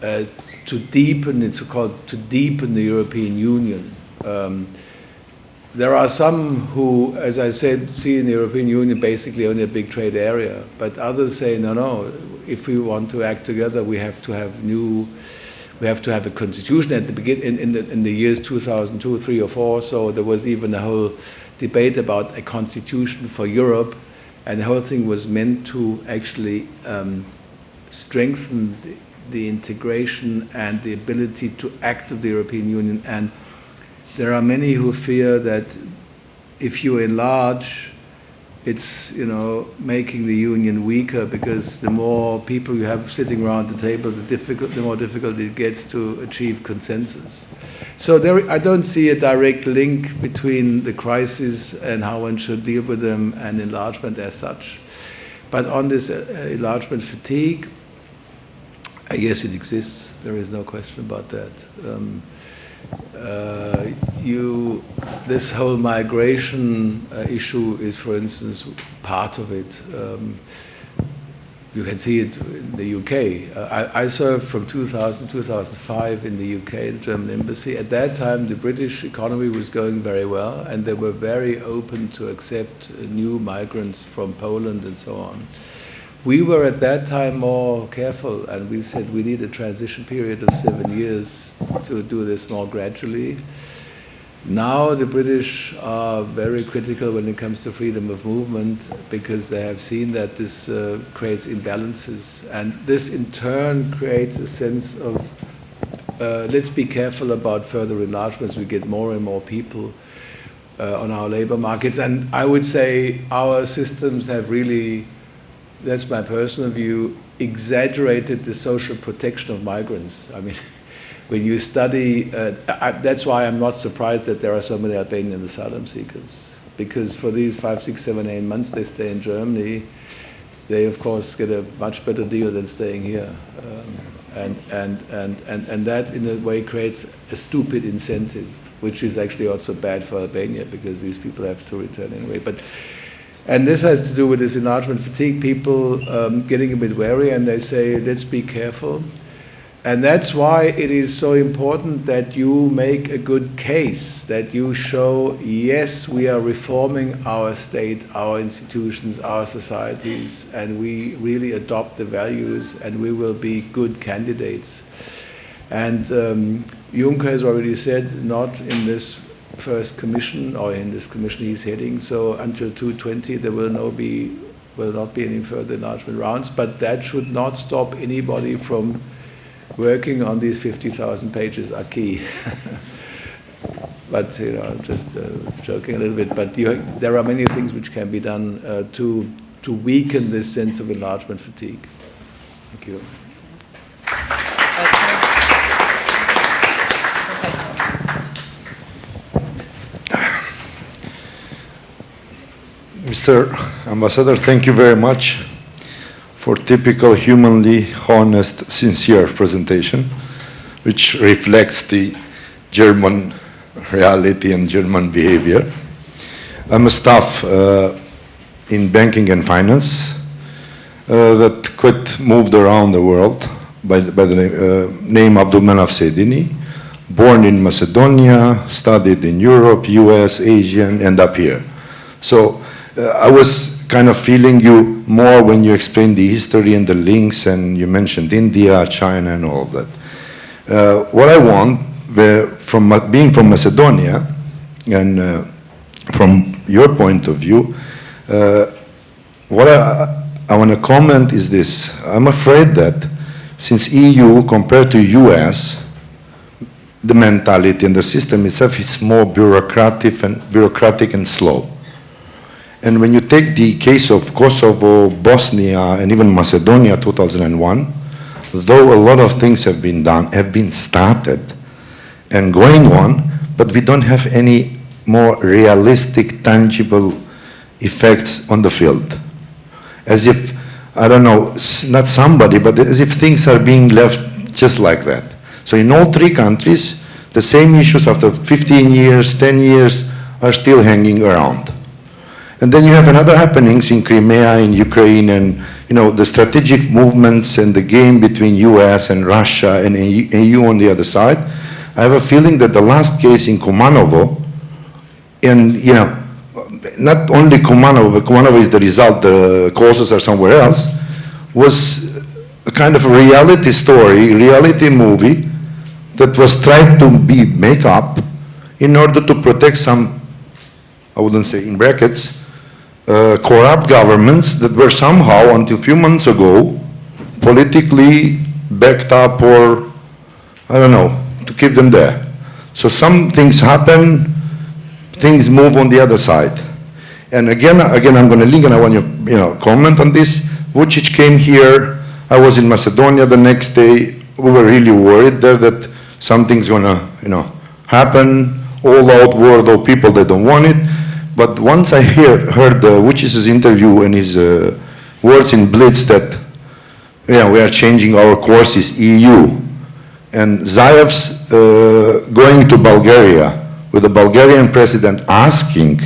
to deepen, it's called to deepen the European Union. There are some who, as I said, see in the European Union basically only a big trade area, but others say, no, if we want to act together, we have to have a constitution. At the beginning, in the years 2002, 3 or 4, so there was even a whole debate about a constitution for Europe, and the whole thing was meant to actually strengthen the integration and the ability to act of the European Union. And there are many who fear that if you enlarge, it's making the union weaker, because the more people you have sitting around the table, the more difficult it gets to achieve consensus. So I don't see a direct link between the crisis and how one should deal with them and enlargement as such. But on this enlargement fatigue, yes, it exists. There is no question about that. This whole migration issue is, for instance, part of it. you can see it in the UK. I served from 2000 to 2005 in the UK, the German embassy. At that time, the British economy was going very well, and they were very open to accept new migrants from Poland and so on. We were at that time more careful, and we said we need a transition period of 7 years to do this more gradually. Now the British are very critical when it comes to freedom of movement, because they have seen that this creates imbalances, and this in turn creates a sense of let's be careful about further enlargements. We get more and more people on our labor markets, and I would say our systems have really, that's my personal view, exaggerated the social protection of migrants. I mean, when you study, that's why I'm not surprised that there are so many Albanian asylum seekers, because for these 5, 6, 7, 8 months they stay in Germany, they of course get a much better deal than staying here. And that in a way creates a stupid incentive, which is actually also bad for Albania, because these people have to return anyway. And this has to do with this enlargement fatigue, people getting a bit wary, and they say, let's be careful. And that's why it is so important that you make a good case, that you show, yes, we are reforming our state, our institutions, our societies, and we really adopt the values, and we will be good candidates. And Juncker has already said, not in this first commission, or in this commission he's heading, so until 2020 there will not be any further enlargement rounds, but that should not stop anybody from working on these 50,000 pages acquis. But you know, I'm just joking a little bit. But there are many things which can be done to weaken this sense of enlargement fatigue. Thank you. Mr. Ambassador, thank you very much for typical humanly honest, sincere presentation, which reflects the German reality and German behavior. I'm a staff in banking and finance that quite moved around the world by the name Abdulmanaf Sedini, born in Macedonia, studied in Europe, US, Asia, and end up here. So I was kind of feeling you more when you explained the history and the links, and you mentioned India, China, and all of that. What I want, from being from Macedonia, and from your point of view, what I want to comment is this. I'm afraid that since EU compared to US, the mentality and the system itself is more bureaucratic and slow. And when you take the case of Kosovo, Bosnia, and even Macedonia 2001, though a lot of things have been done, have been started and going on, but we don't have any more realistic, tangible effects on the field. As if, I don't know, not somebody, but as if things are being left just like that. So in all three countries, the same issues after 15 years, 10 years are still hanging around. And then you have another happenings in Crimea, in Ukraine, and you know the strategic movements and the game between US and Russia and EU on the other side. I have a feeling that the last case in Kumanovo, and you know, not only Kumanovo, but Kumanovo is the result, the causes are somewhere else, was a kind of a reality story, reality movie that was tried to be make up in order to protect some, I wouldn't say in brackets, corrupt governments that were somehow, until a few months ago, politically backed up, or, I don't know, to keep them there. So some things happen, things move on the other side. And again, I'm going to link, and I want you to comment on this. Vucic came here, I was in Macedonia the next day. We were really worried there that something's going to happen, all out war, though people, they don't want it. But once I heard Vucic's interview and his words in Blitz that we are changing our courses, EU, and Zayev's going to Bulgaria with the Bulgarian president asking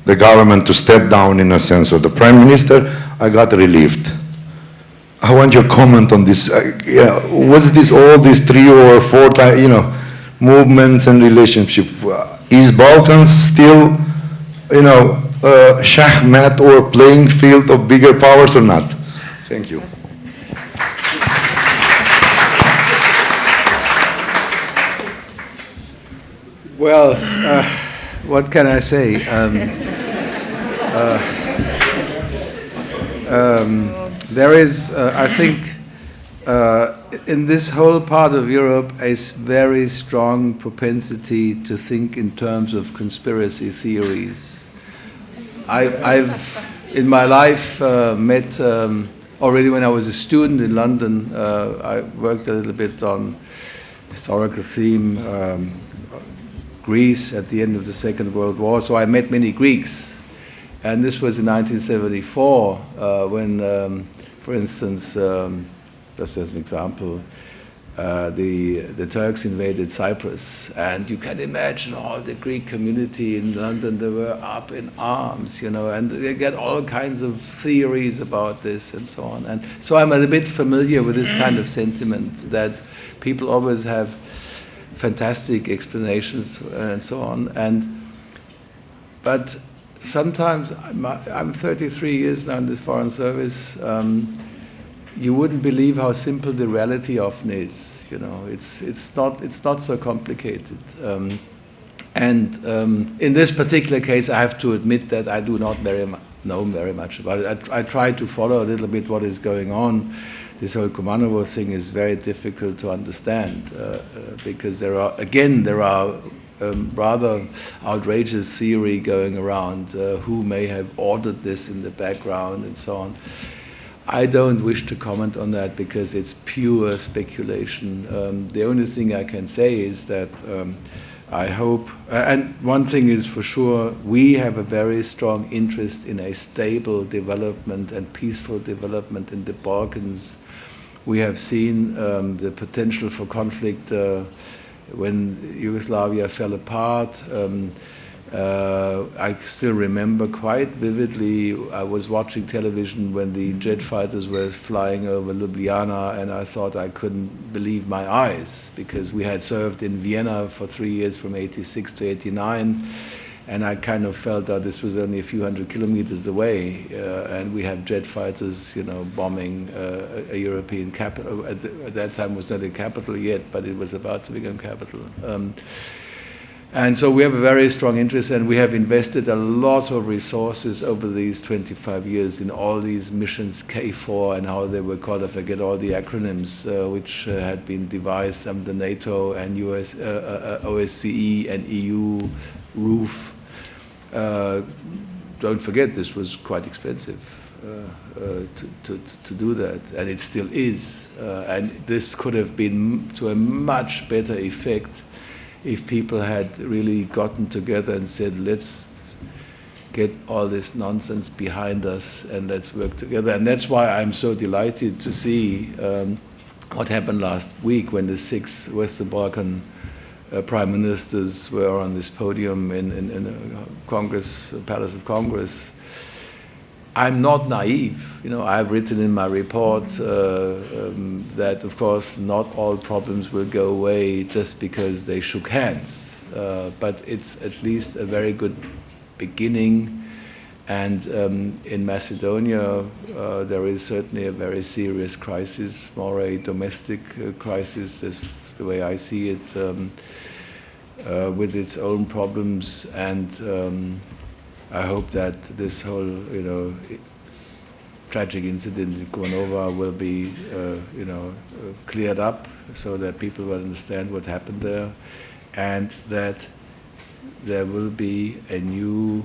the government to step down in a sense, or the prime minister, I got relieved. I want your comment on this. Yeah, what's this? All these 3 or 4 movements and relationship. Is Balkans still, shahmat or playing field of bigger powers or not? Thank you. Well, what can I say? There is, I think, in this whole part of Europe, a very strong propensity to think in terms of conspiracy theories. I've in my life, met, already when I was a student in London, I worked a little bit on historical theme, Greece at the end of the Second World War, so I met many Greeks. And this was in 1974, when, for instance, just as an example, the Turks invaded Cyprus, and you can imagine all the Greek community in London, they were up in arms, and they get all kinds of theories about this and so on. And so I'm a bit familiar with this kind of sentiment, that people always have fantastic explanations and so on. But sometimes, I'm 33 years now in this foreign service, you wouldn't believe how simple the reality often is. It's not so complicated. In this particular case, I have to admit that I do not know very much about it. I try to follow a little bit what is going on. This whole Kumanovo thing is very difficult to understand because there are rather outrageous theory going around who may have ordered this in the background and so on. I don't wish to comment on that because it's pure speculation. The only thing I can say is that I hope, and one thing is for sure, we have a very strong interest in a stable development and peaceful development in the Balkans. We have seen the potential for conflict when Yugoslavia fell apart. I still remember quite vividly, I was watching television when the jet fighters were flying over Ljubljana, and I thought I couldn't believe my eyes, because we had served in Vienna for 3 years from 86 to 89, and I kind of felt that this was only a few hundred kilometers away, and we had jet fighters, bombing a European capital. At that time it was not a capital yet, but it was about to become capital. And so we have a very strong interest, and we have invested a lot of resources over these 25 years in all these missions, K4 and how they were called, I forget all the acronyms, which had been devised under NATO and OSCE and EU, ROOF. Don't forget, this was quite expensive to do that, and it still is. And this could have been to a much better effect if people had really gotten together and said, let's get all this nonsense behind us and let's work together. And that's why I'm so delighted to see what happened last week when the 6 Western Balkan prime ministers were on this podium in the Congress, Palace of Congress. I'm not naive. I've written in my report that, of course, not all problems will go away just because they shook hands. But it's at least a very good beginning. And in Macedonia, there is certainly a very serious crisis, more a domestic crisis, as the way I see it, with its own problems. And I hope that this whole, tragic incident in Kumanova will be, cleared up so that people will understand what happened there, and that there will be a new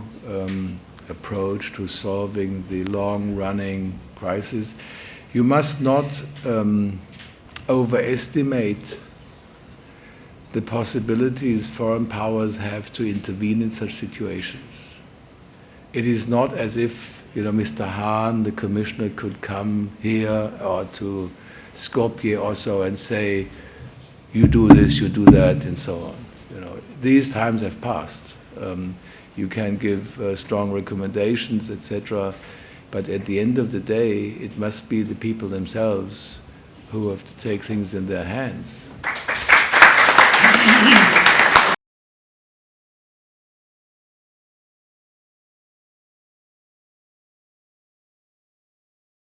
approach to solving the long-running crisis. You must not overestimate the possibilities foreign powers have to intervene in such situations. It is not as if, Mr. Hahn, the commissioner, could come here or to Skopje also and say, you do this, you do that, and so on. These times have passed. You can give strong recommendations, etc. But at the end of the day, it must be the people themselves who have to take things in their hands.